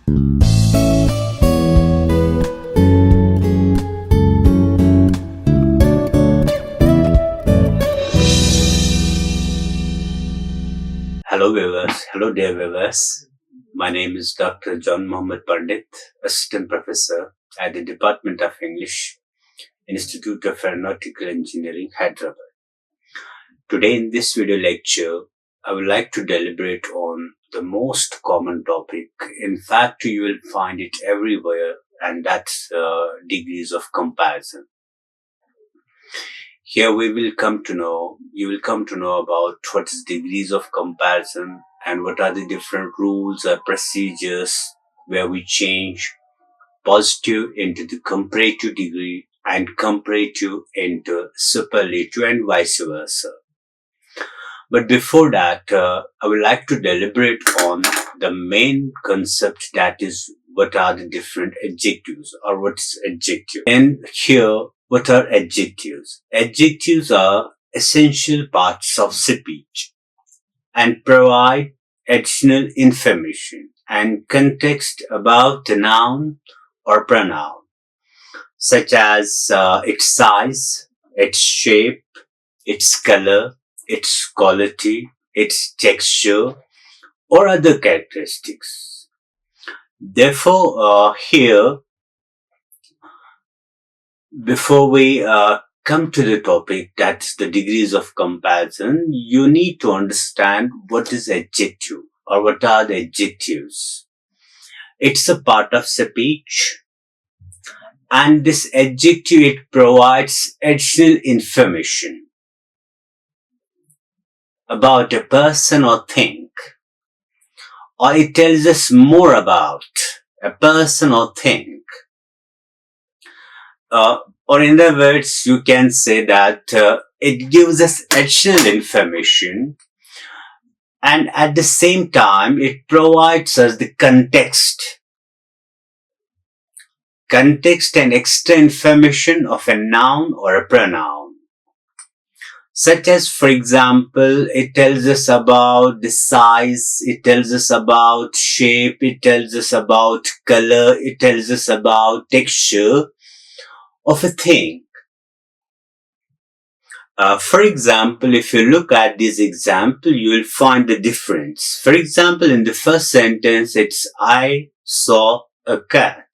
Hello viewers, hello dear viewers. My name is Dr. Mohmad Pandit, Assistant Professor at the Department of English, Institute of Aeronautical Engineering, Hyderabad. Today in this video lecture, I would like to deliberate on the most common topic. In fact, you will find it everywhere, and that's degrees of comparison. Here you will come to know about what is degrees of comparison and what are the different rules or procedures where we change positive into the comparative degree and comparative into superlative and vice versa. But before that, I would like to deliberate on the main concept, that is, what are the different adjectives or what's adjective. And here, what are adjectives? Adjectives are essential parts of speech and provide additional information and context about the noun or pronoun, such as its size, its shape, its color, its quality, its texture, or other characteristics. Therefore, here, before we come to the topic, that's the degrees of comparison, you need to understand what is adjective or what are the adjectives. It's a part of speech, and this adjective, it provides additional information about a person or thing, or it tells us more about a person or thing. Or in other words, you can say that it gives us additional information, and at the same time, it provides us the context and extra information of a noun or a pronoun. Such as, for example, it tells us about the size, it tells us about shape, it tells us about color, it tells us about texture of a thing. For example, if you look at this example, you will find the difference. For example, in the first sentence, it's I saw a cat.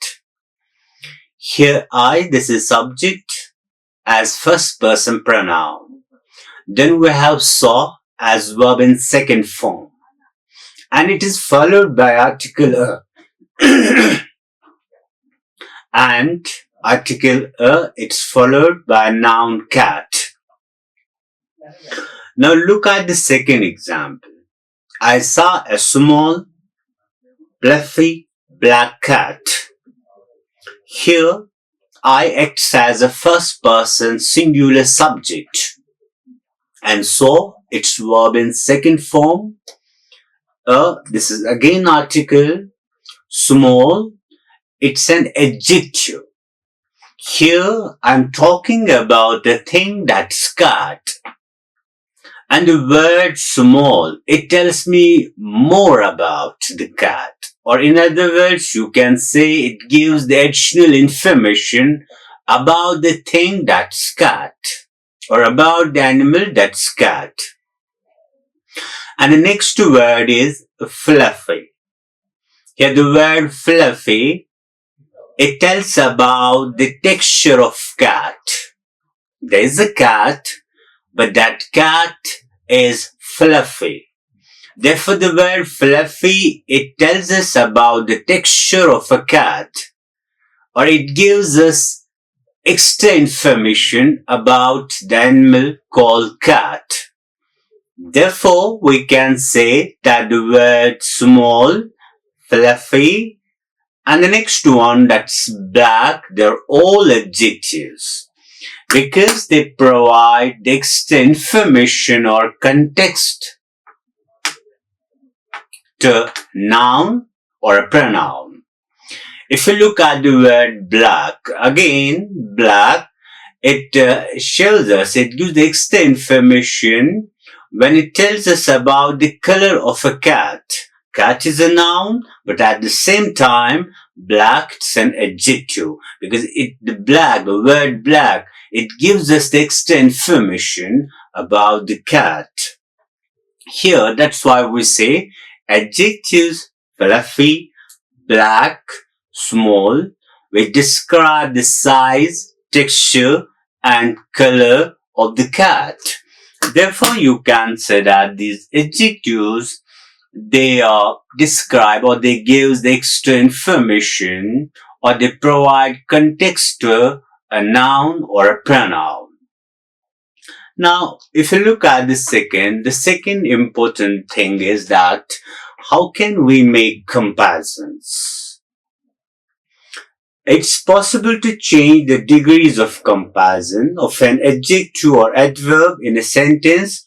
Here I, this is subject as first person pronoun. Then we have saw as verb in second form. And it is followed by article and article it's followed by noun cat. Now look at the second example. I saw a small, fluffy black cat. Here, I acts as a first person singular subject. And so, its verb in second form. This is again article, small. It's an adjective. Here, I'm talking about a thing that's cat. And the word small, it tells me more about the cat. Or in other words, you can say it gives the additional information about the thing that's cat, or about the animal that's cat. And the next word is fluffy. Here the word fluffy, it tells about the texture of cat. There is a cat, but that cat is fluffy. Therefore, the word fluffy, it tells us about the texture of a cat, or it gives us extra information about the animal called cat. Therefore, we can say that the word small, fluffy, and the next one, that's black, they're all adjectives because they provide the extra information or context to noun or a pronoun. If you look at the word black, again, black, it shows us, it gives the extra information when it tells us about the color of a cat. cat is a noun, but at the same time, black is an adjective because the word black, it gives us the extra information about the cat. Here, that's why we say adjectives fluffy, black, small, which describe the size, texture, and color of the cat. Therefore, you can say that these adjectives, they describe or they give the extra information or they provide context to a noun or a pronoun. Now, if you look at the second important thing is that how can we make comparisons? It's possible to change the degrees of comparison of an adjective or adverb in a sentence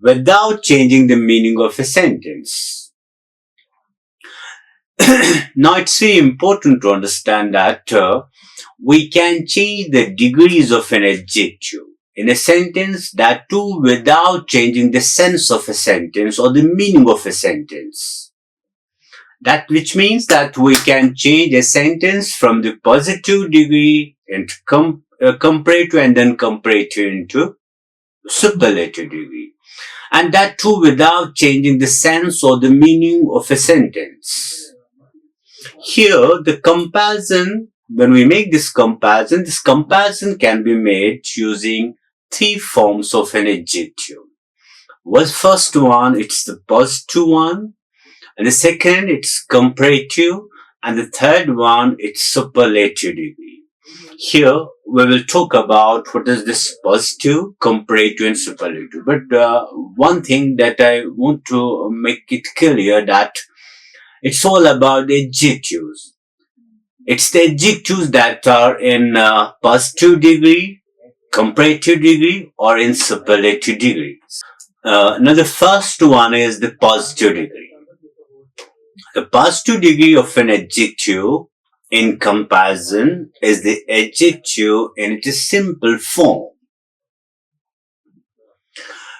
without changing the meaning of a sentence. Now, it's very important to understand that we can change the degrees of an adjective in a sentence, that too without changing the sense of a sentence or the meaning of a sentence. That which means that we can change a sentence from the positive degree into comparative and then comparative into superlative degree. And that too without changing the sense or the meaning of a sentence. Here, the comparison, when we make this comparison can be made using three forms of an adjective. First one, it's the positive one. And the second, it's comparative. And the third one, it's superlative degree. Here, we will talk about what is this positive, comparative, and superlative. But one thing that I want to make it clear that it's all about the adjectives. It's the adjectives that are in positive degree, comparative degree, or in superlative degree. Now, the first one is the positive degree. The positive degree of an adjective in comparison is the adjective in its simple form.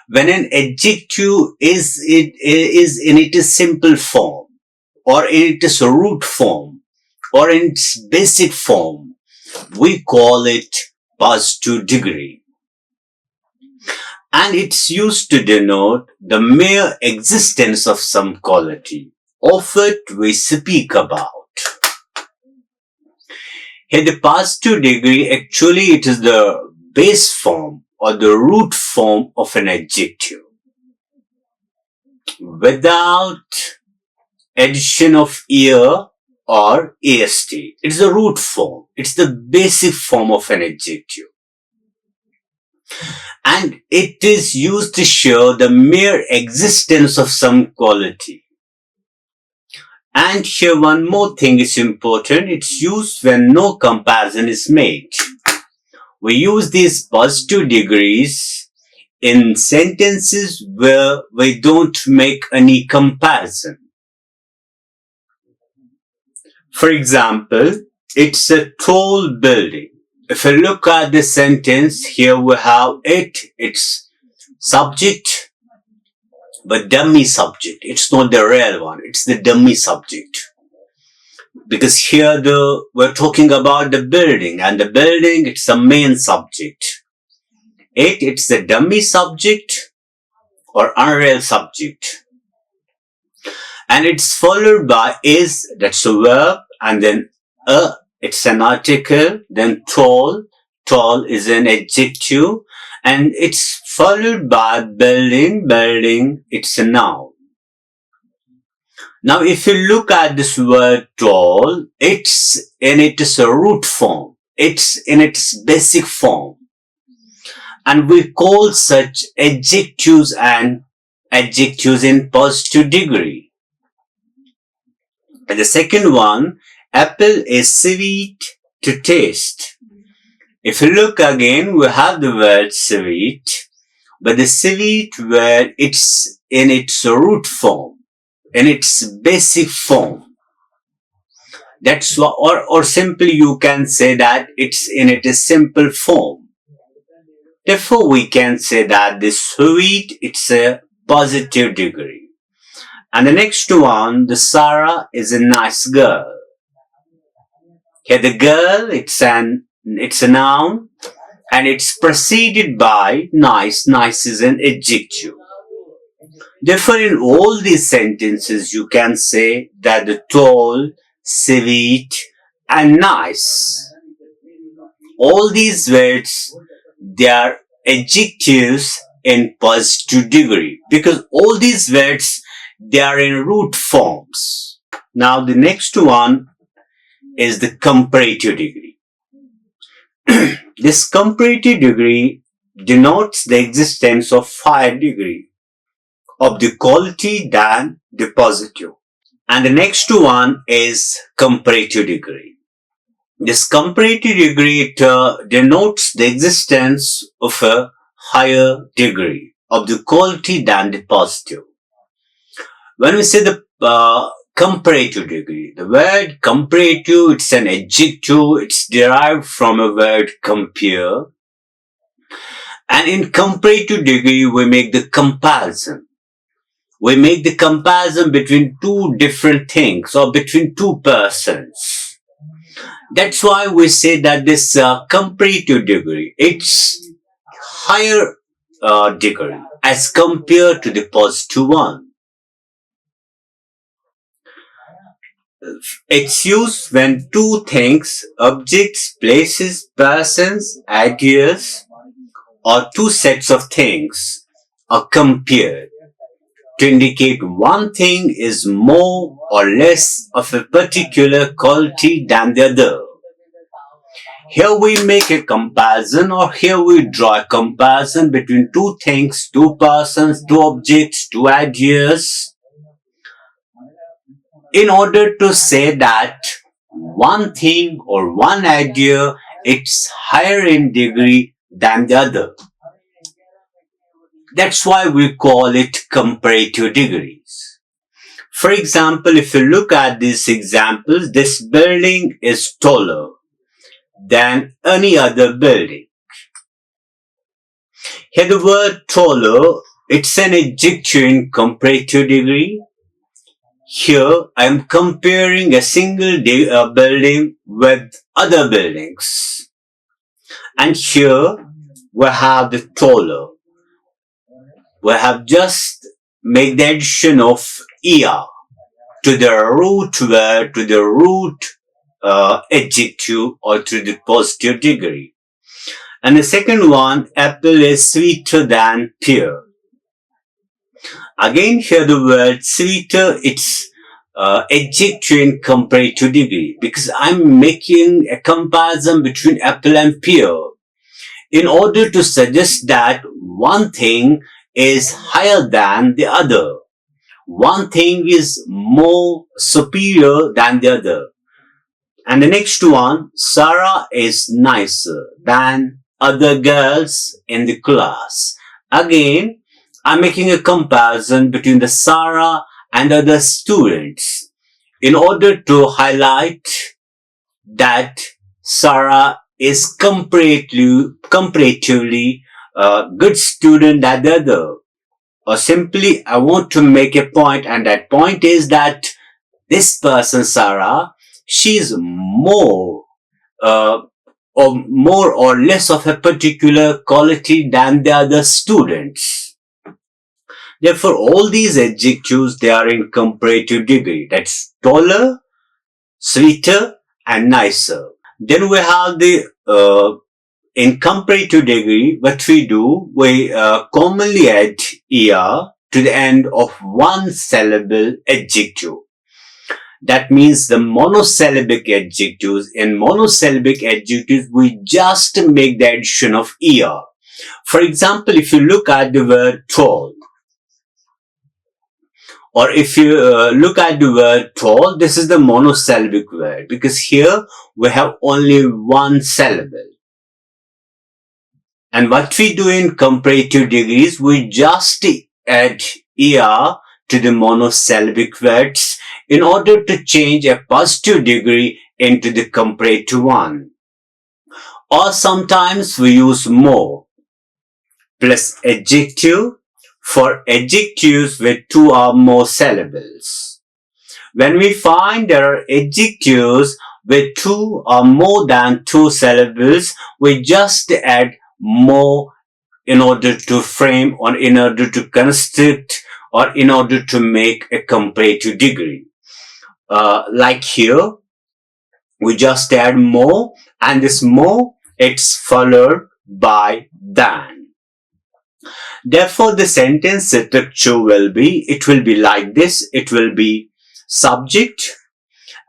When an adjective is in its simple form, or in its root form, or in its basic form, we call it positive degree. And it's used to denote the mere existence of some quality of it we speak about. Here the positive degree, actually it is the base form or the root form of an adjective. Without addition of ear or ast. It's the root form. It's the basic form of an adjective. And it is used to show the mere existence of some quality. And here one more thing is important. It's used when no comparison is made. We use these positive degrees in sentences where we don't make any comparison. For example, it's a tall building. If you look at the sentence, here we have it's subject, but dummy subject. It's not the real one. It's the dummy subject. Because here we're talking about the building, and the building, it's a main subject. It's the dummy subject or unreal subject. And it's followed by is, that's a verb, and then it's an article, then tall is an adjective, and it's followed by building, it's a noun. Now, if you look at this word tall, it's in its root form. It's in its basic form. And we call such adjectives and adjectives in positive degree. And the second one, apple is sweet to taste. If you look again, we have the word sweet, but the sweet word, it's in its root form, in its basic form. That's what, or simply you can say that it's in its simple form. Therefore, we can say that the sweet, it's a positive degree. And the next one, the Sarah is a nice girl. Here the girl, it's a noun, and it's preceded by nice. Nice is an adjective. Therefore, in all these sentences, you can say that the tall, sweet, and nice. All these words, they are adjectives in positive degree, because all these words, they are in root forms. Now, the next one is the comparative degree. This comparative degree denotes the existence of higher degree of the quality than the positive. And the next one is comparative degree. This comparative degree denotes the existence of a higher degree of the quality than the positive. When we say the comparative degree, the word comparative, it's an adjective, it's derived from a word compare. And in comparative degree, we make the comparison. We make the comparison between two different things or between two persons. That's why we say that this comparative degree, it's higher degree as compared to the positive one. It's used when two things, objects, places, persons, ideas, or two sets of things are compared to indicate one thing is more or less of a particular quality than the other. Here we make a comparison, or here we draw a comparison between two things, two persons, two objects, two ideas, in order to say that one thing or one idea, it's higher in degree than the other. That's why we call it comparative degrees. For example, if you look at these examples, this building is taller than any other building. Here the word taller, it's an adjective in comparative degree. Here I am comparing a single building with other buildings. And here we have the taller. We have just made the addition of ER to the root word, to the root adjective, or to the positive degree. And the second one, apple is sweeter than pear. Again, here the word sweeter, it's adjective in comparative degree, because I'm making a comparison between apple and pear in order to suggest that one thing is higher than the other. One thing is more superior than the other. And the next one, Sarah is nicer than other girls in the class. Again, I'm making a comparison between the Sarah and other students in order to highlight that Sarah is comparatively a good student than the other. Or simply, I want to make a point, and that point is that this person, Sarah, she's more or less of a particular quality than the other students. Therefore, all these adjectives, they are in comparative degree. That's taller, sweeter, and nicer. Then we have the, in comparative degree, what we do, we commonly add ER to the end of one syllable adjective. That means the monosyllabic adjectives. In monosyllabic adjectives, we just make the addition of ER. For example, if you look at the word tall, or if you look at the word tall, this is the monosyllabic word, because here we have only one syllable. And what we do in comparative degrees, we just add ER to the monosyllabic words in order to change a positive degree into the comparative one. Or sometimes we use more plus adjective for adjectives with two or more syllables. When we find there are adjectives with two or more than two syllables, we just add more in order to frame or in order to construct or in order to make a comparative degree. Like here, we just add more, and this more, it's followed by than. Therefore, the sentence structure will be like this. It will be subject,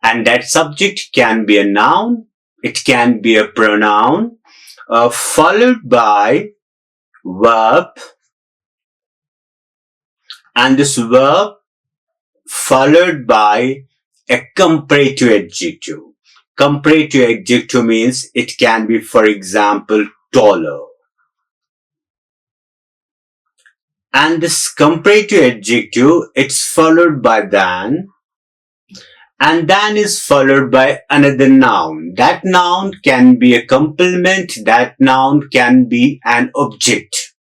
and that subject can be a noun, it can be a pronoun, followed by verb, and this verb followed by a comparative adjective. Comparative adjective means it can be, for example, taller. And this comparative adjective, it's followed by than, and then is followed by another noun. That noun can be a complement, that noun can be an object.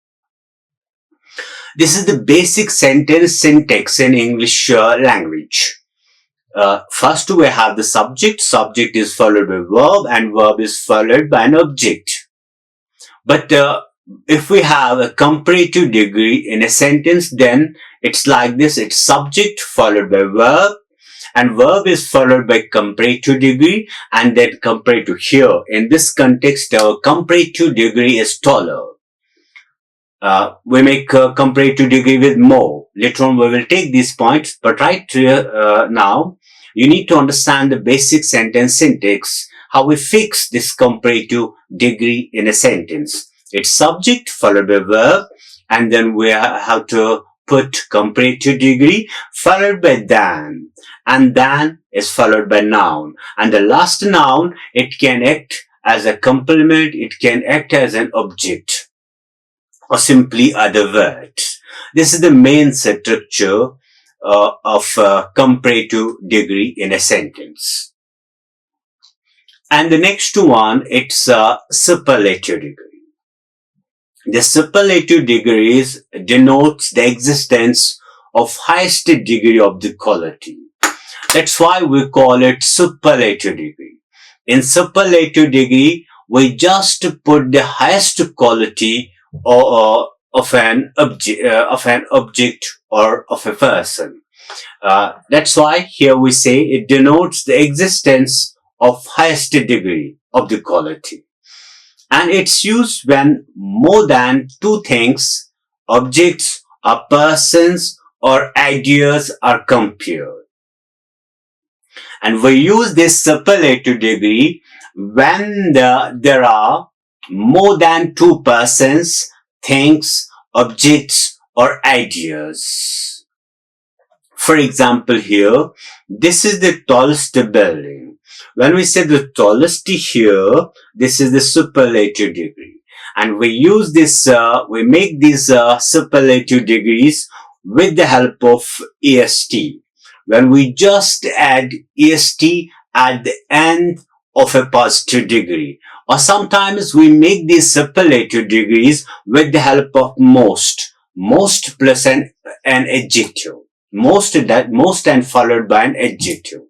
This is the basic sentence syntax in English language. First we have the subject is followed by verb, and verb is followed by an object. But if we have a comparative degree in a sentence, then it's like this. It's subject followed by verb, and verb is followed by comparative degree, and then comparative. Here in this context, our comparative degree is taller. We make a comparative degree with more. Later on we will take these points, but right now you need to understand the basic sentence syntax, how we fix this comparative degree in a sentence. It's subject followed by verb, and then we have to put comparative degree followed by than, and than is followed by noun. And the last noun, it can act as a complement, it can act as an object, or simply other words. This is the main structure of comparative degree in a sentence. And the next one, it's superlative degree. The superlative degrees denotes the existence of highest degree of the quality. That's why we call it superlative degree. In superlative degree, we just put the highest quality of an object or of a person. That's why here we say it denotes the existence of highest degree of the quality. And it's used when more than two things, objects or persons or ideas are compared. And we use this superlative degree when there are more than two persons, things, objects or ideas. For example, here, this is the tallest building. When we say the tallest here, this is the superlative degree. And we use this, we make these superlative degrees with the help of est. When we just add est at the end of a positive degree. Or sometimes we make these superlative degrees with the help of most plus an adjective. Most and followed by an adjective.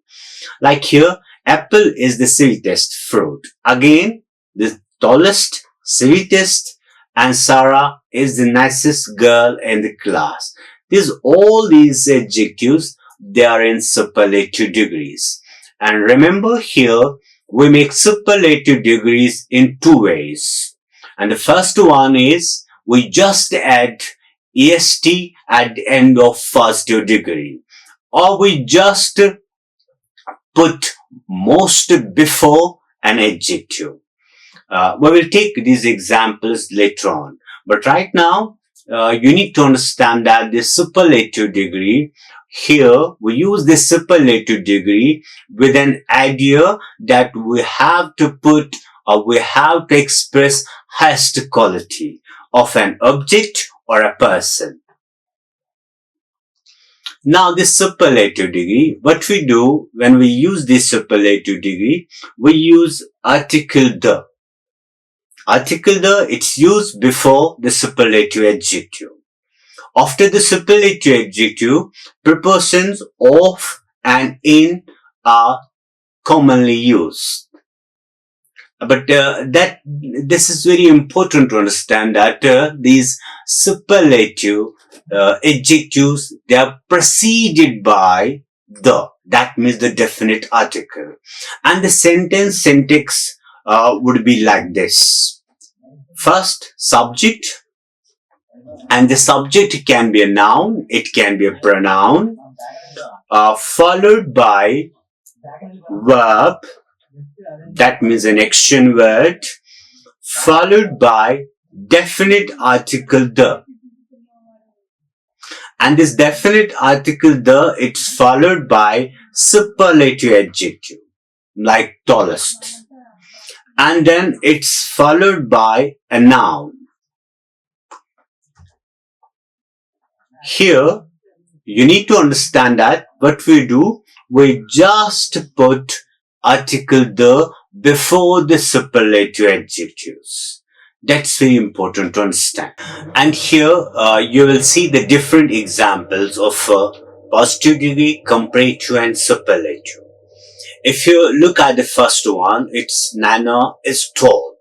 Like here, apple is the sweetest fruit. Again, the tallest, sweetest, and Sarah is the nicest girl in the class. All these adjectives, they are in superlative degrees. And remember here, we make superlative degrees in two ways. And the first one is, we just add est at the end of positive degree. Or we just put most before an adjective. We will take these examples later on. But right now, you need to understand that the superlative degree, here we use this superlative degree with an idea that we have to put or we have to express highest quality of an object or a person. Now this superlative degree, what we do when we use this superlative degree, we use article the. Article the, it's used before the superlative adjective. After the superlative adjective, prepositions of and in are commonly used. But that this is very important to understand that these superlative adjectives, they are preceded by the. That means the definite article, and the syntax would be like this: first subject, and the subject can be a noun, it can be a pronoun, followed by verb, that means an action word, followed by definite article the. And this definite article the, it's followed by superlative adjective, like tallest. And then it's followed by a noun. Here, you need to understand that what we do, we just put article the before the superlative adjectives. That's very important to understand. And here you will see the different examples of positive degree, comparative and superlative. If you look at the first one, it's Nana is tall.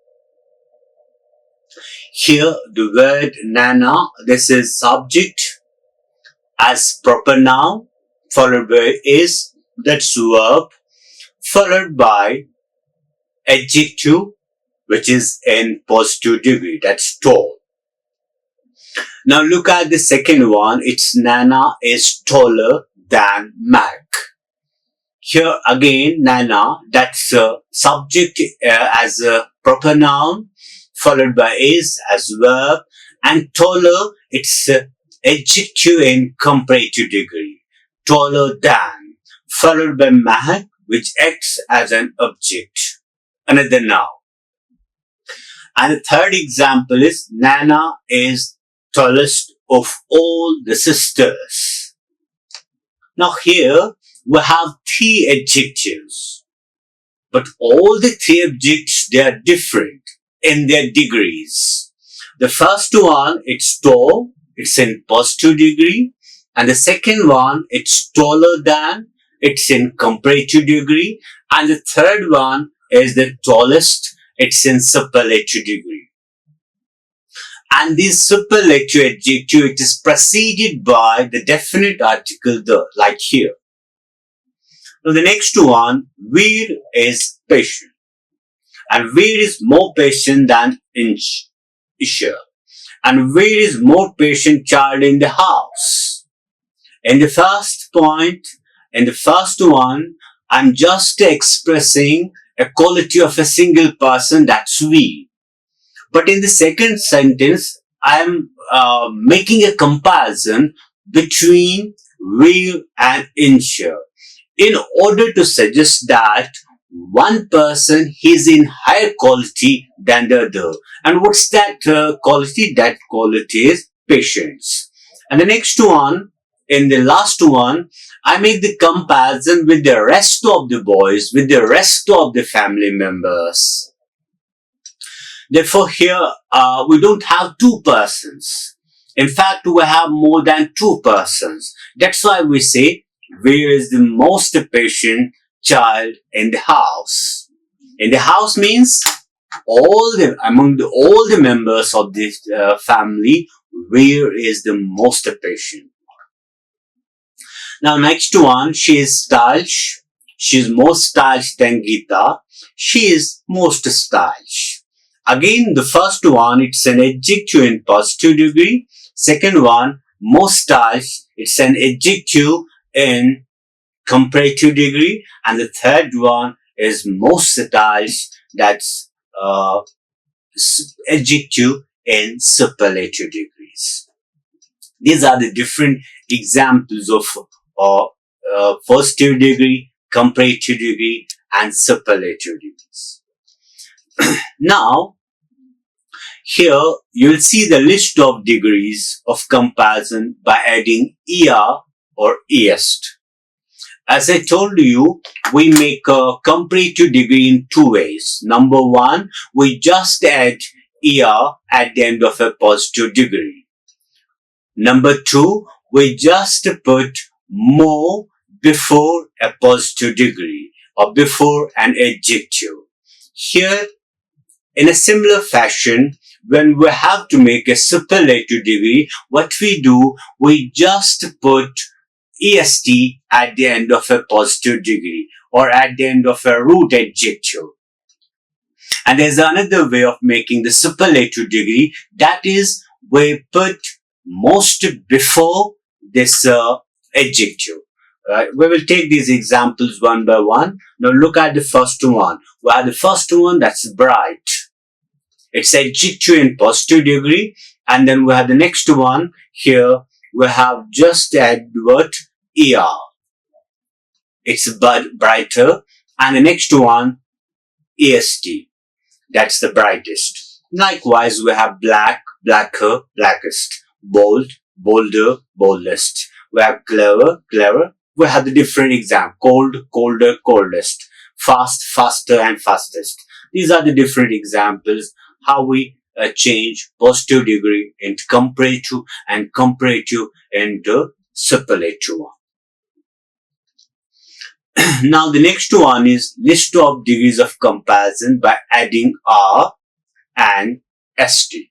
Here the word Nana, this is subject as proper noun, followed by is, that's verb, followed by adjective, which is in positive degree, that's tall. Now look at the second one, it's Nana is taller than Mac. Here again, Nana, that's subject as a proper noun, followed by is as verb, and taller, it's adjective in comparative degree, taller than, followed by Mac, which acts as an object, another noun. And the third example is Nana is tallest of all the sisters. Now here we have three adjectives, but all the three adjectives, they are different in their degrees. The first one, it's tall, it's in positive degree, and the second one, it's taller than, it's in comparative degree, and the third one is the tallest, it's in superlative degree. And this superlative adjective, it is preceded by the definite article the, like here. Now the next one, Veer is patient, and Veer is more patient than Isha, and Veer is more patient child in the house. In the first point, in the first one, I'm just expressing a quality of a single person, that's we. But in the second sentence, I'm making a comparison between we and Insha, in order to suggest that one person is in higher quality than the other. And what's that quality? That quality is patience. And the next one, in the last one, I make the comparison with the rest of the boys, with the rest of the family members. Therefore, here we don't have two persons. In fact, we have more than two persons. That's why we say, where is the most patient child in the house? In the house means all the members of this family, where is the most patient? Now next one, she is stylish. She is more stylish than Geeta. She is most stylish. Again, the first one, it's an adjective in positive degree. Second one, most stylish, it's an adjective in comparative degree. And the third one is most stylish, that's adjective in superlative degrees. These are the different examples of positive degree, comparative degree, and superlative degrees. Now, here you will see the list of degrees of comparison by adding ER or EST. As I told you, we make a comparative degree in two ways. Number one, we just add ER at the end of a positive degree. Number 2, we just put more before a positive degree or before an adjective. Here, in a similar fashion, when we have to make a superlative degree, what we do, we just put est at the end of a positive degree or at the end of a root adjective. And there's another way of making the superlative degree, that is, we put most before this adjective. We will take these examples one by one. Now look at the first one. We have the first one, that's bright. It's adjective in positive degree. And then we have the next one. Here we have just the adverb er. It's brighter. And the next one, est. That's the brightest. Likewise, we have black, blacker, blackest. Bold, bolder, boldest. We have clever, clever. We have the different examples. Cold, colder, coldest. Fast, faster, and fastest. These are the different examples how we change positive degree into comparative and comparative into superlative one. Now the next one is list of degrees of comparison by adding R and ST.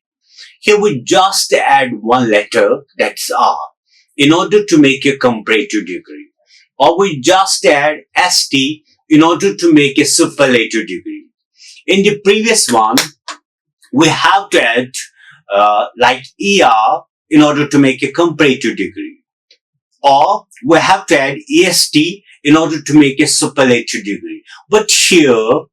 Here we just add one letter, that's R, in order to make a comparative degree. Or we just add ST in order to make a superlative degree. In the previous one, we have to add like ER in order to make a comparative degree. Or we have to add EST in order to make a superlative degree. But here,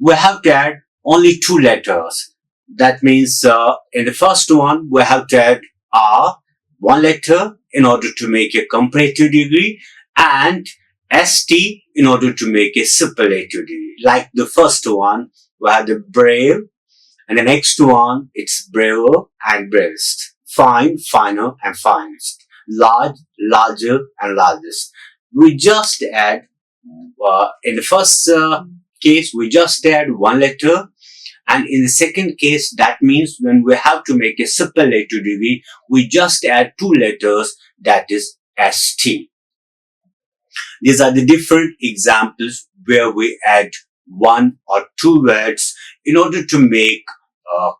we have to add only two letters. That means in the first one, we have to add R, one letter, in order to make a comparative degree, and ST in order to make a superlative degree. Like the first one, we have the brave, and the next one, it's braver and bravest. Fine, finer, and finest. Large, larger, and largest. We just add, in the first case, we just add one letter. And in the second case, that means when we have to make a superlative degree, we just add two letters, that is ST. These are the different examples where we add one or two words in order to make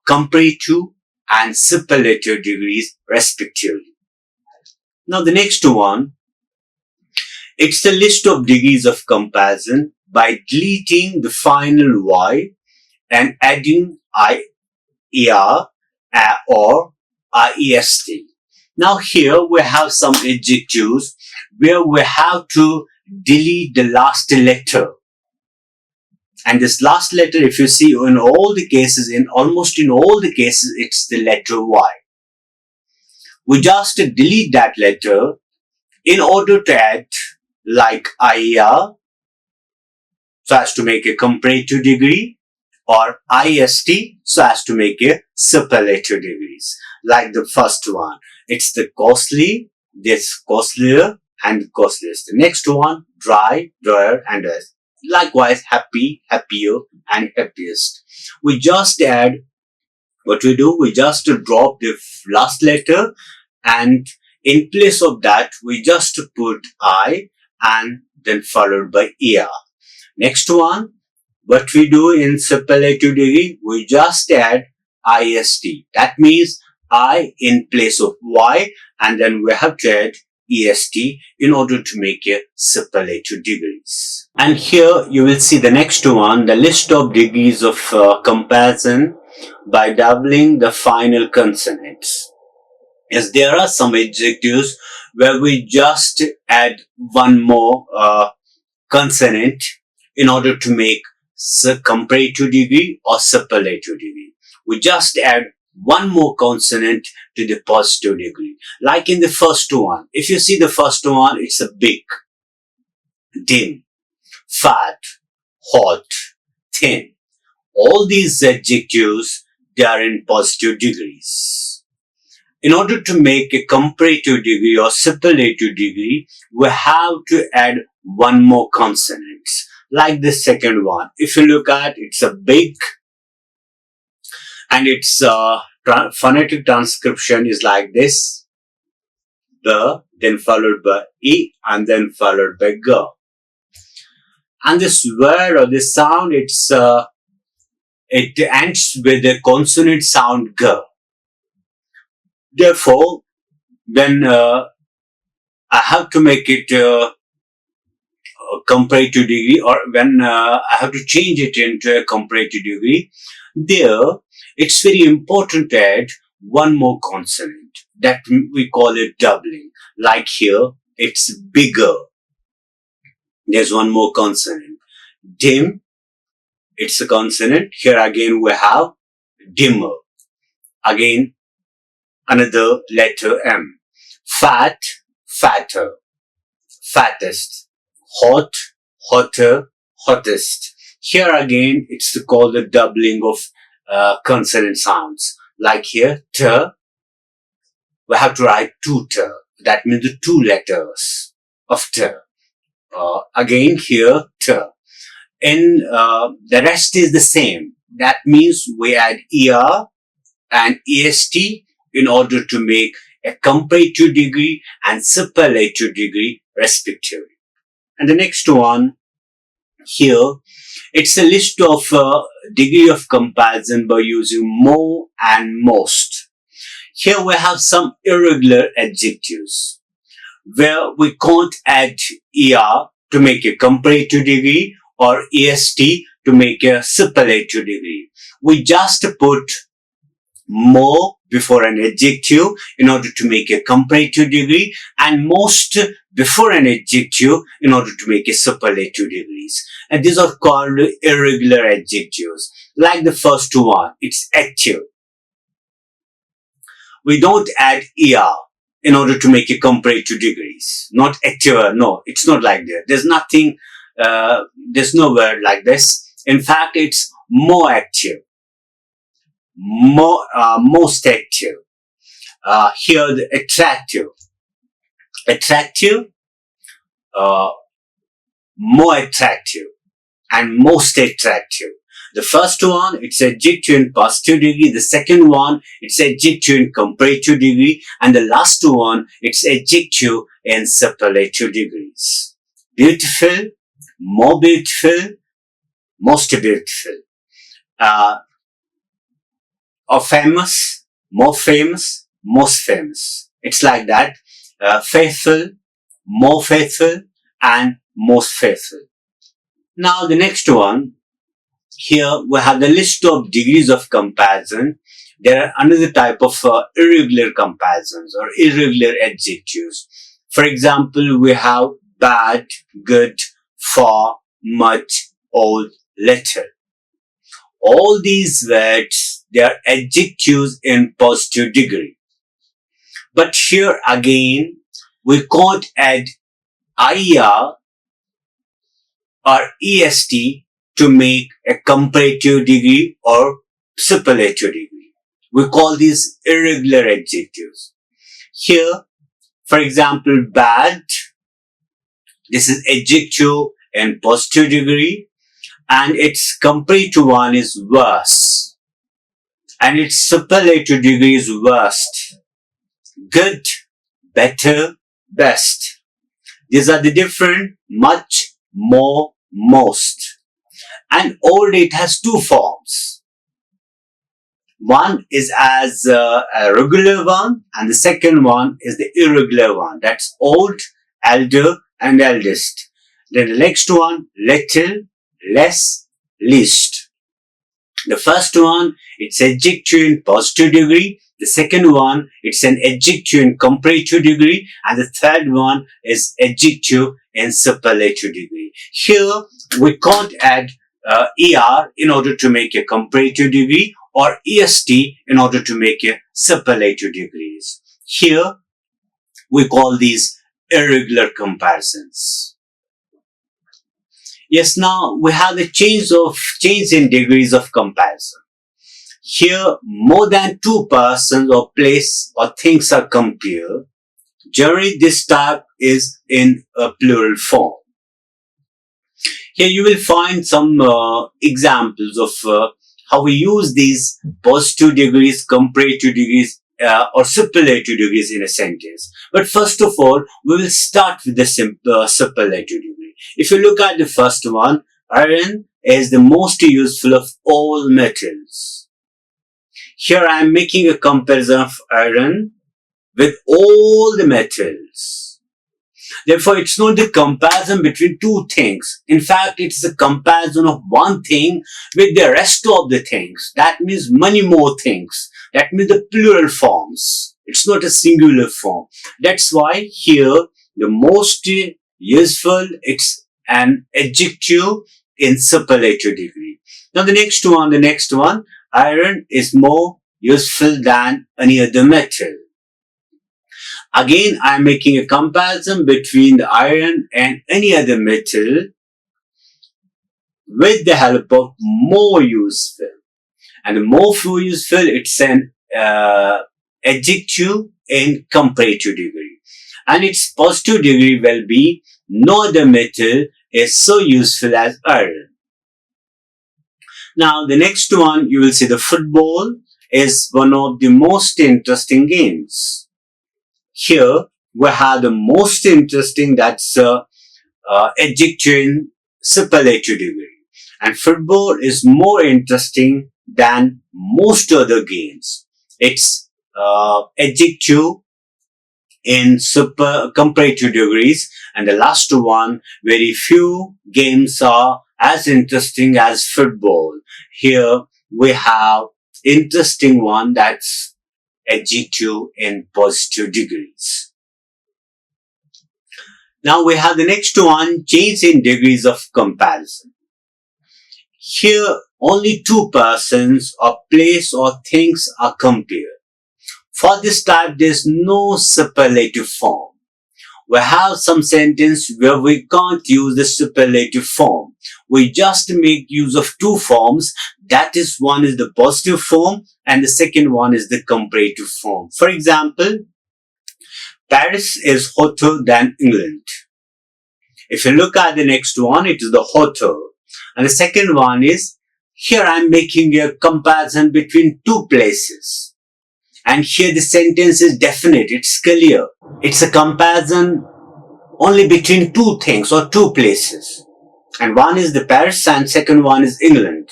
comparative and superlative degrees respectively. Now the next one, it's the list of degrees of comparison by deleting the final Y and adding IAR or IEST. Now here we have some adjectives where we have to delete the last letter. And this last letter, if you see in all the cases, almost in all the cases, it's the letter Y. We just delete that letter in order to add like IER, so as to make a comparative degree, or IST, so as to make a superlative degrees. Like the first one, it's the costly, this costlier, and costliest. The next one, dry, drier, and driest. Likewise, happy, happier, and happiest. We just add, what we do, we just drop the last letter, and in place of that, we just put I and then followed by ER. Next one, what we do in superlative degree, we just add IST. That means I in place of Y, and then we have to add EST in order to make a superlative degrees. And here you will see the next one, the list of degrees of comparison by doubling the final consonants. Yes, there are some adjectives where we just add one more consonant in order to make comparative degree or superlative degree. We just add one more consonant to the positive degree. Like in the first one. If you see the first one, it's a big, dim, fat, hot, thin. All these adjectives, they are in positive degrees. In order to make a comparative degree or superlative degree, we have to add one more consonant. Like the second one. If you look at, it's a big, and its phonetic transcription is like this. B, then followed by E, and then followed by G. And this word or this sound, it ends with a consonant sound G. Therefore, when I have to make it comparative degree, or when I have to change it into a comparative degree, there it's very important to add one more consonant that we call it doubling. Like here, it's bigger. There's one more consonant. Dim, it's a consonant. Here again we have dimmer. Again, another letter M. Fat, fatter. Fattest. Hot, hotter, hottest. Here again, it's called the doubling of consonant sounds. Like here, T, we have to write two T. That means the two letters of T. Again here, T. And the rest is the same. That means we add ER and EST in order to make a comparative degree and superlative degree respectively. And the next one here, it's a list of degree of comparison by using more and most. Here we have some irregular adjectives where we can't add ER to make a comparative degree or EST to make a superlative degree. We just put more before an adjective in order to make a comparative degree, and most before an adjective in order to make a superlative degrees. And these are called irregular adjectives. Like the first one, it's active. We don't add ER in order to make a comparative degrees. Not active, no, it's not like that. There's nothing, there's no word like this. In fact, it's more active. Most active. Here the attractive, more attractive, and most attractive. The first one, it's adjective in positive degree. The second one, it's adjective in comparative degree. And the last one, it's adjective in superlative degrees. Beautiful, more beautiful, most beautiful. Or famous, more famous, most famous. It's like that. Faithful, more faithful, and most faithful. Now the next one, here we have the list of degrees of comparison. There are another type of irregular comparisons or irregular adjectives. For example, we have bad, good, far, much, old, little. All these words, they are adjectives in positive degree. But here again, we can't add IR or EST to make a comparative degree or superlative degree. We call these irregular adjectives. Here, for example, bad, this is adjective in positive degree, and its comparative one is worse, and its superlative degree is worst. Good, better, best. These are the different much, more, most. And old, it has two forms. One is as a regular one, and the second one is the irregular one. That's old, elder, and eldest. Then the next one, little, less, least. The first one, it's adjective in positive degree. The second one, it's an adjective in comparative degree. And the third one is adjective in superlative degree. Here, we can't add ER in order to make a comparative degree or EST in order to make a superlative degrees. Here, we call these irregular comparisons. Yes, now we have the change in degrees of comparison. Here, more than two persons or place or things are compared. Generally, this type is in a plural form. Here you will find some examples of how we use these positive degrees, comparative degrees or superlative degrees in a sentence. But first of all, we will start with the superlative degree. If you look at the first one, iron is the most useful of all metals. Here I am making a comparison of iron with all the metals. Therefore, it's not the comparison between two things. In fact, it's a comparison of one thing with the rest of the things. That means many more things. That means the plural forms. It's not a singular form. That's why here the most useful, it's an adjective in superlative degree. Now the next one, iron is more useful than any other metal. Again, I am making a comparison between the iron and any other metal with the help of more useful. And the more useful, it's an adjective in comparative degree. And its positive degree will be no other metal is so useful as iron. Now, the next one, you will see the football is one of the most interesting games. Here, we have the most interesting, that's adjective in superlative degree. And football is more interesting than most other games. It's adjective in comparative degrees. And the last one, very few games are as interesting as football. Here we have interesting one, that's adjective in positive degrees. Now we have the next one, change in degrees of comparison. Here only two persons or place or things are compared. For this type, there is no superlative form. We have some sentence where we can't use the superlative form. We just make use of two forms. That is, one is the positive form and the second one is the comparative form. For example, Paris is hotter than England. If you look at the next one, it is the hotter. And the second one is, here I am making a comparison between two places. And here the sentence is definite, it's clear. It's a comparison only between two things or two places. And one is the Paris and second one is England.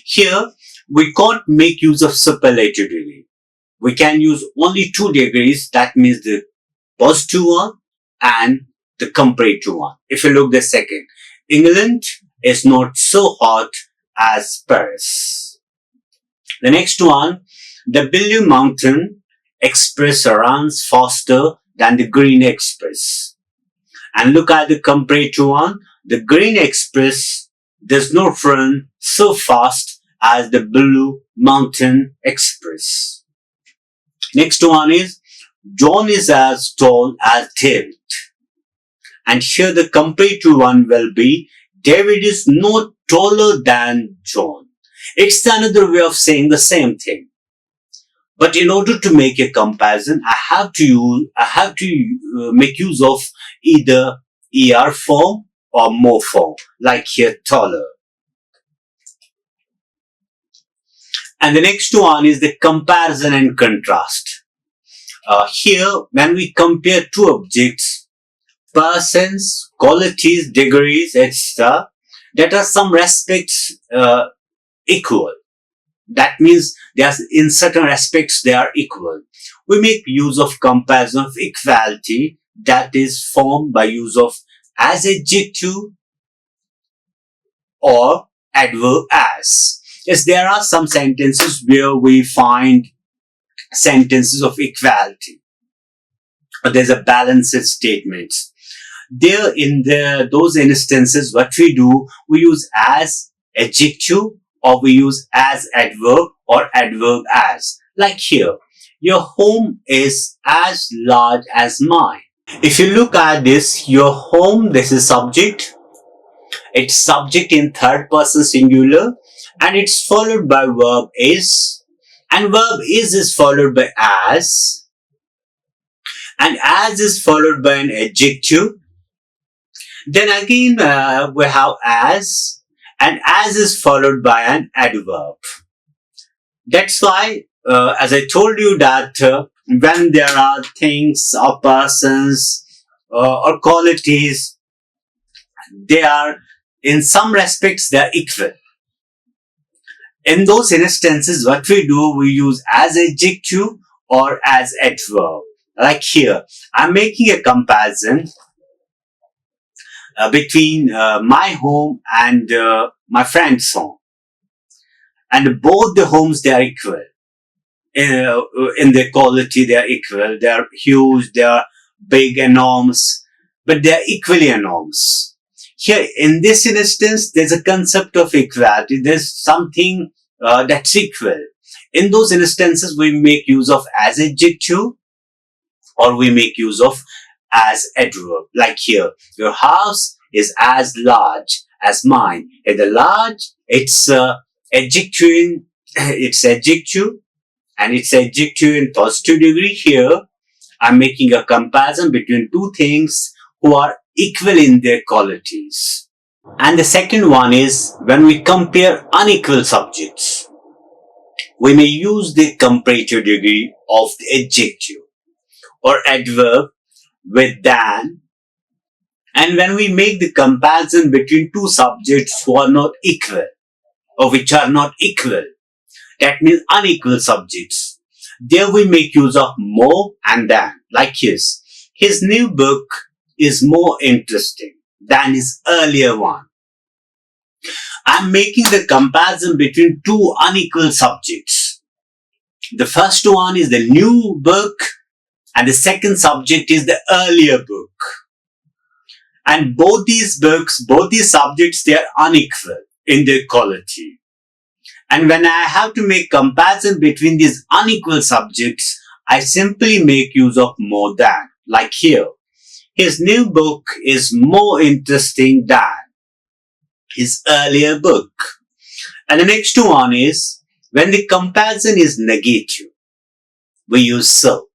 Here, we can't make use of superlative degree. We can use only two degrees, that means the positive one and the comparative one. If you look the second, England is not so hot as Paris. The next one, the Blue Mountain Express runs faster than the Green Express. And look at the comparative one, the Green Express does not run so fast as the Blue Mountain Express. Next one is, John is as tall as David. And here the comparative one will be, David is not taller than John. It's another way of saying the same thing. But in order to make a comparison, I have to make use of either ER form or more form, like here taller. And the next one is the comparison and contrast. Here, when we compare two objects, persons, qualities, degrees, etc., that are some respects equal. That means in certain aspects they are equal. We make use of comparison of equality, that is formed by use of as adjective or adverb as. Yes, there are some sentences where we find sentences of equality. There's a balanced statement. There in those instances, what we do, we use as adjective or we use as adverb or adverb as. Like here, your home is as large as mine. If you look at this, your home, this is subject. It's subject in third person singular and it's followed by verb is. And verb is followed by as. And as is followed by an adjective. Then again we have as. And as is followed by an adverb. That's why as I told you that when there are things or persons or qualities, they are in some respects they are equal. In those instances, what we do, we use as adjective or as adverb. Like here, I'm making a comparison between my home and my friend's home, and both the homes they are equal. In their quality, they are equal. They are huge, they are big, enormous, but they are equally enormous. Here, in this instance, there's a concept of equality. There's something that's equal. In those instances, we make use of as adjective or we make use of as adverb. Like here, your house is as large as mine. And the large, it's adjective, it's adjective, and it's adjective in positive degree. Here, I'm making a comparison between two things who are equal in their qualities. And the second one is when we compare unequal subjects, we may use the comparative degree of the adjective or adverb with than. And when we make the comparison between two subjects who are not equal or which are not equal, that means unequal subjects, there we make use of more and than. Like his new book is more interesting than his earlier one. I'm making the comparison between two unequal subjects. The first one is the new book and the second subject is the earlier book. And both these books, both these subjects, they are unequal in their quality. And when I have to make comparison between these unequal subjects, I simply make use of more than. Like here, his new book is more interesting than his earlier book. And the next one is when the comparison is negative, we use so.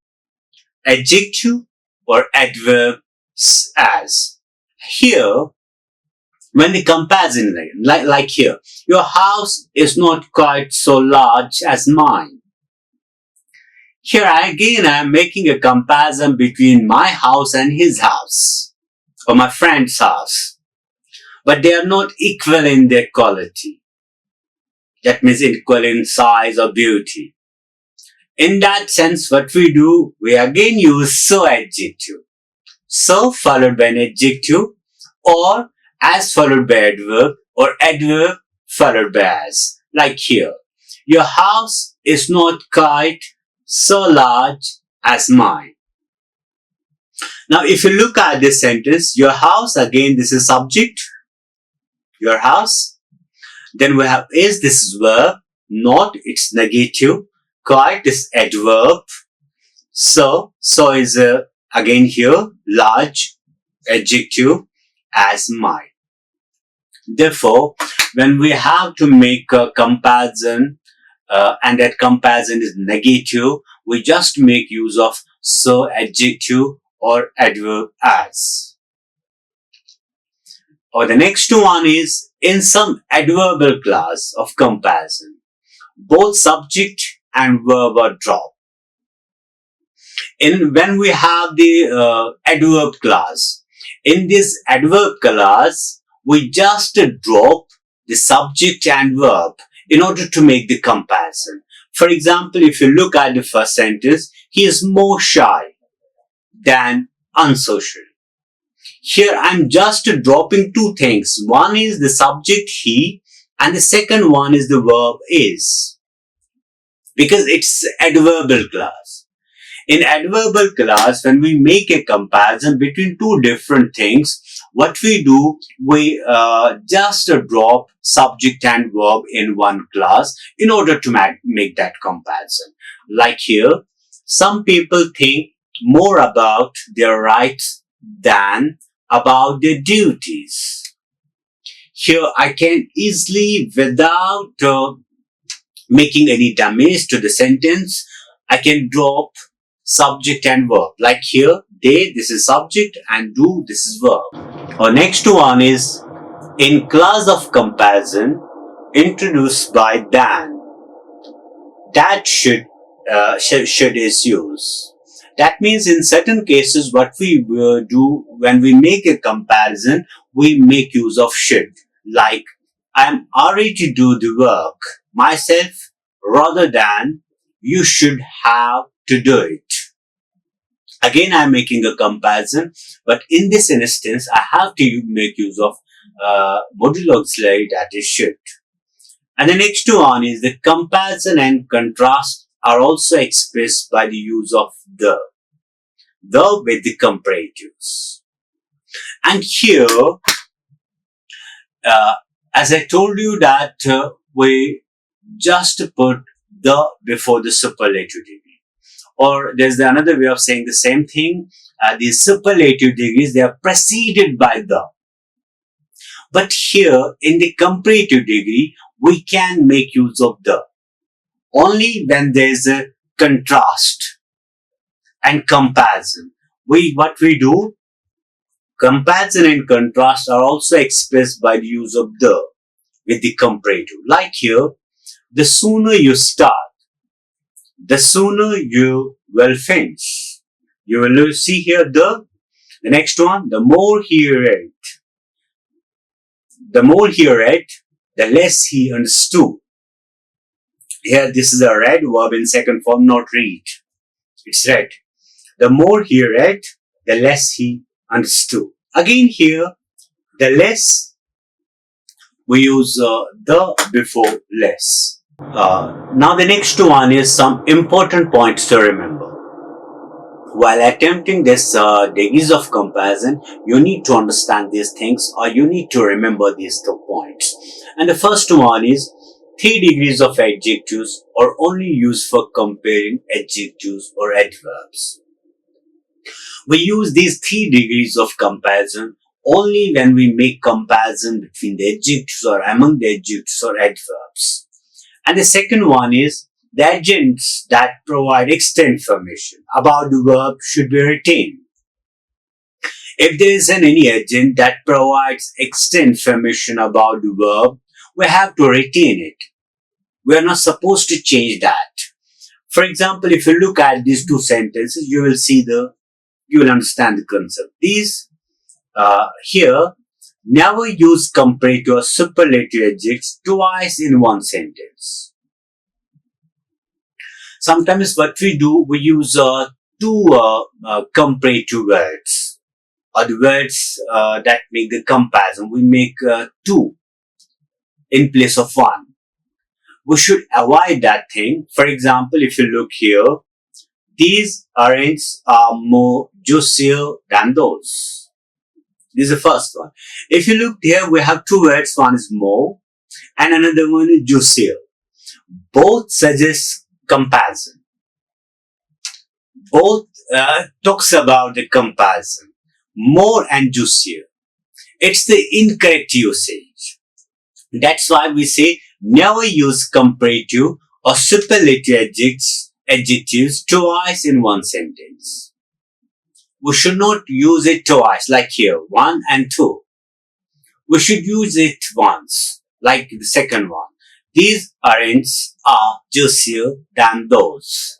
Adjective or adverb as. Here, when the comparison, like here, your house is not quite so large as mine. Here again, I am making a comparison between my house and his house, or my friend's house. But they are not equal in their quality. That means equal in size or beauty. In that sense, what we do, we again use so adjective. So followed by an adjective, or as followed by adverb, or adverb followed by as. Like here, your house is not quite so large as mine. Now, if you look at this sentence, your house, again, this is subject, your house. Then we have is, this is verb, not, it's negative, quite is adverb. So is again here, large, adjective, as mine. Therefore, when we have to make a comparison and that comparison is negative, we just make use of so, adjective or adverb as. Or the next one is in some adverbial clause of comparison, both subject and verb are dropped. When we have the adverb clause, in this adverb clause, we just drop the subject and verb in order to make the comparison. For example, if you look at the first sentence, he is more shy than unsocial. Here I'm just dropping two things. One is the subject he and the second one is the verb is. Because it's adverbial clause. In adverbial clause, when we make a comparison between two different things, what we do, we just drop subject and verb in one clause in order to make that comparison. Like here, some people think more about their rights than about their duties. Here I can easily, without making any damage to the sentence, I can drop subject and verb. Like here, they, this is subject, and do, this is verb. Our next one is in clause of comparison introduced by than. That should should is used. That means in certain cases what we do when we make a comparison, we make use of should. Like, I'm ready to do the work myself rather than you should have to do it. Again, I'm making a comparison, but in this instance, I have to make use of modulo auxiliary, that is should. And the next one is the comparison and contrast are also expressed by the use of the with the comparatives. And here, as I told you that we just put the before the superlative degree. Or there's another way of saying the same thing. The superlative degrees, they are preceded by the. But here in the comparative degree, we can make use of the only when there's a contrast and comparison. What we do, comparison and contrast are also expressed by the use of the with the comparative. Like here, the sooner you start, the sooner you will finish. You will see here the next one, the more he read. The more he read, the less he understood. Here, this is a read verb in second form, not read. It's read. The more he read, the less he understood. Again here, the less, we use the before less. Now the next one is some important points to remember. While attempting this degrees of comparison, you need to understand these things, or you need to remember these 2 points. And the first one is 3 degrees of adjectives are only used for comparing adjectives or adverbs. We use these 3 degrees of comparison only when we make comparison between the adjectives or among the adjectives or adverbs. And the second one is the adjuncts that provide extra information about the verb should be retained. If there isn't any adjunct that provides extra information about the verb, we have to retain it. We are not supposed to change that. For example, if you look at these 2 sentences, you will understand the concept. These here, never use comparative or superlative adjectives twice in one sentence. Sometimes what we do, we use 2 comparative words, or the words that make the comparison. We make 2 in place of 1. We should avoid that thing. For example, if you look here, these oranges are more juicier than those. This is the first one. If you look here, we have 2 words. One is more and another one is juicier. Both suggest comparison. Both talks about the comparison. More and juicier. It's the incorrect usage. That's why we say never use comparative or superlative adjectives twice in one sentence. We should not use it twice, like here, 1 and 2. We should use it once, like the second one. These oranges are juicier than those.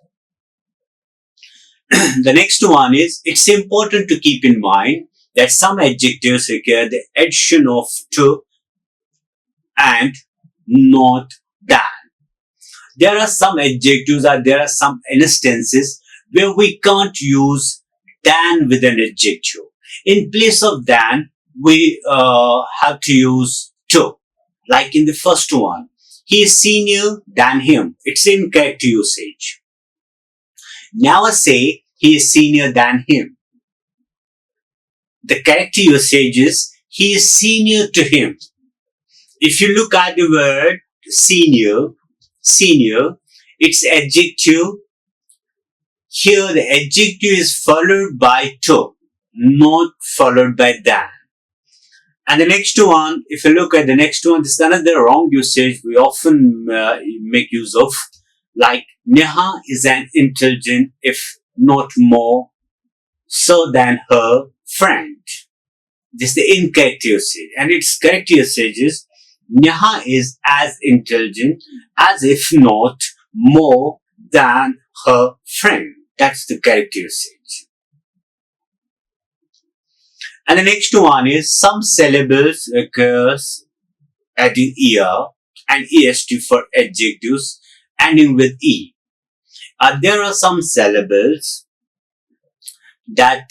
The next one is, it's important to keep in mind that some adjectives require the addition of to and not than. There are some adjectives, or there are some instances where we can't use than with an adjective. In place of than, we have to use to. Like in the first one, he is senior than him. It's incorrect usage. Never say he is senior than him. The correct usage is he is senior to him. If you look at the word senior, its adjective, here the adjective is followed by to, not followed by than. And the next one, if you look at the next one, this is another wrong usage we often make use of. Like, Neha is an intelligent, if not more, so than her friend. This is the incorrect usage. And its correct usage is, Neha is as intelligent as, if not more than, her friend. That's the characteristic. And the next one is some syllables occurs adding er and est for adjectives ending with e. There are some syllables that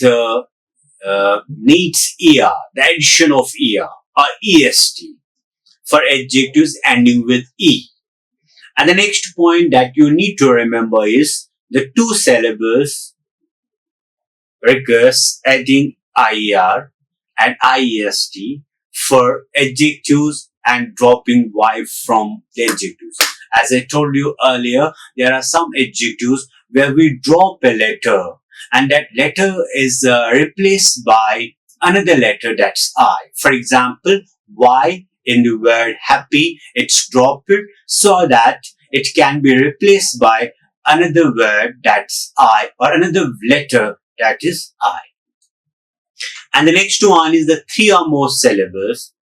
needs er, the addition of er or est for adjectives ending with e. And the next point that you need to remember is the two syllables recurs adding IAR and IEST for adjectives and dropping Y from the adjectives. As I told you earlier, there are some adjectives where we drop a letter and that letter is replaced by another letter, that's I. For example, Y in the word happy, it's dropped so that it can be replaced by another word, that's I, or another letter, that is I. And the next one is the three or more syllables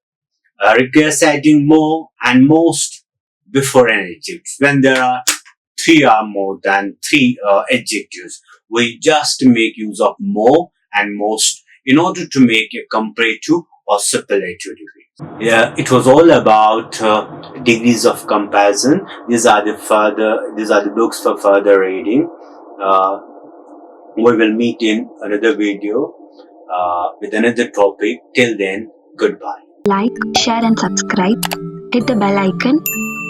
requires adding more and most before an adjective. When there are three or more than three adjectives, we just make use of more and most in order to make a comparative or superlative degree. Yeah, it was all about degrees of comparison. These are the books for further reading. We will meet in another video with another topic. Till then, goodbye. Like, share and subscribe. Hit the bell icon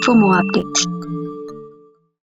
for more updates.